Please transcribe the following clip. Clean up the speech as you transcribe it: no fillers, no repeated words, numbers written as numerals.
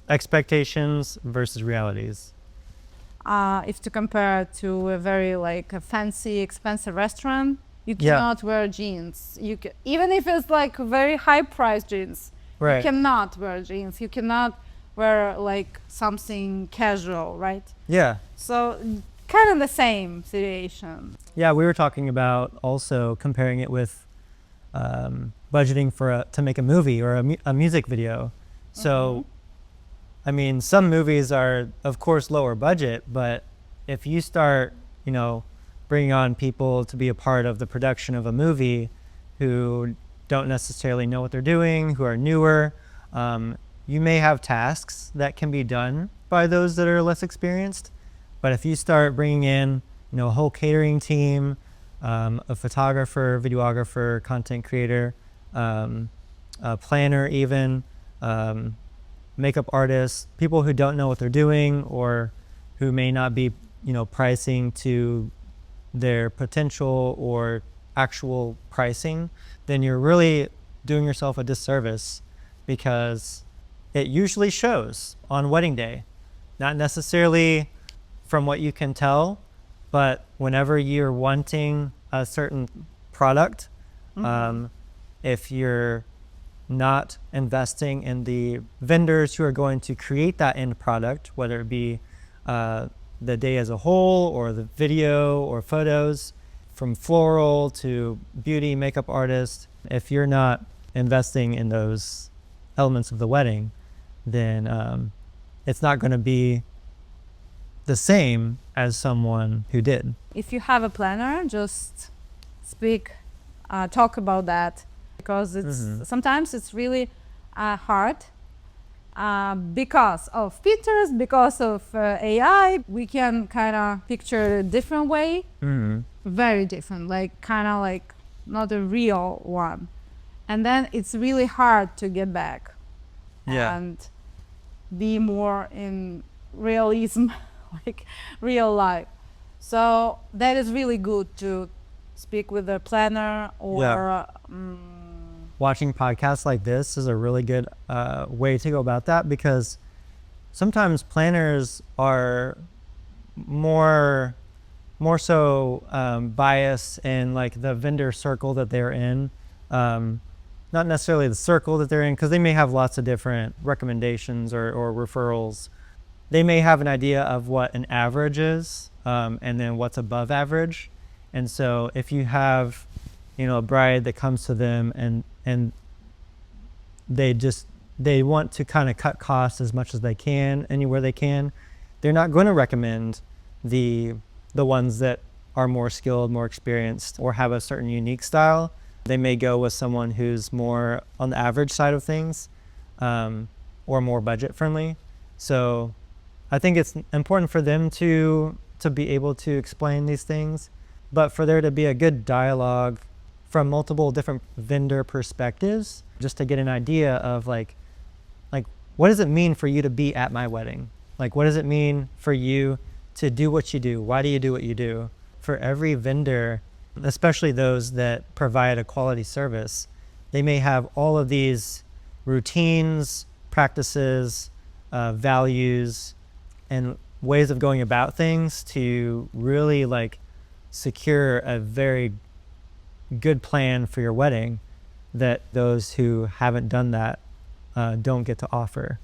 Expectations versus realities. If to compare to a very like a fancy, expensive restaurant, you Yeah, cannot wear jeans. Even if it's like very high price jeans, you right. cannot wear jeans. You cannot wear like something casual, right? Yeah. So kind of the same situation. Yeah, we were talking about also comparing it with budgeting to make a movie or a music video. So, I mean, some movies are, of course, lower budget, but if you start, you know, bringing on people to be a part of the production of a movie who don't necessarily know what they're doing, who are newer, you may have tasks that can be done by those that are less experienced. But if you start bringing in, you know, a whole catering team, a photographer, videographer, content creator, a planner, even makeup artists, people who don't know what they're doing or who may not be, you know, pricing to their potential or actual pricing, then you're really doing yourself a disservice, because it usually shows on wedding day. Not necessarily from what you can tell, but whenever you're wanting a certain product, if you're not investing in the vendors who are going to create that end product, whether it be the day as a whole or the video or photos, from floral to beauty, makeup artist, if you're not investing in those elements of the wedding, then it's not going to be the same as someone who did. If you have a planner, just talk about that, because it's sometimes it's really hard because of pictures, because of AI. We can kind of picture a different way, very different, like kind of like not a real one, and then it's really hard to get back and be more in realism, like real life. So that is really good to speak with a planner or watching podcasts like this is a really good way to go about that, because sometimes planners are more so biased in like the vendor circle that they're in, not necessarily the circle that they're in, because they may have lots of different recommendations or referrals. They may have an idea of what an average is, and then what's above average. And so if you have, you know, a bride that comes to them and they want to kind of cut costs as much as they can, anywhere they can, they're not going to recommend the ones that are more skilled, more experienced, or have a certain unique style. They may go with someone who's more on the average side of things, or more budget friendly. So I think it's important for them to be able to explain these things, but for there to be a good dialogue from multiple different vendor perspectives, just to get an idea of like what does it mean for you to be at my wedding? Like, what does it mean for you to do what you do? Why do you do what you do? For every vendor, especially those that provide a quality service, they may have all of these routines, practices, values, and ways of going about things to really like secure a very good plan for your wedding that those who haven't done that don't get to offer.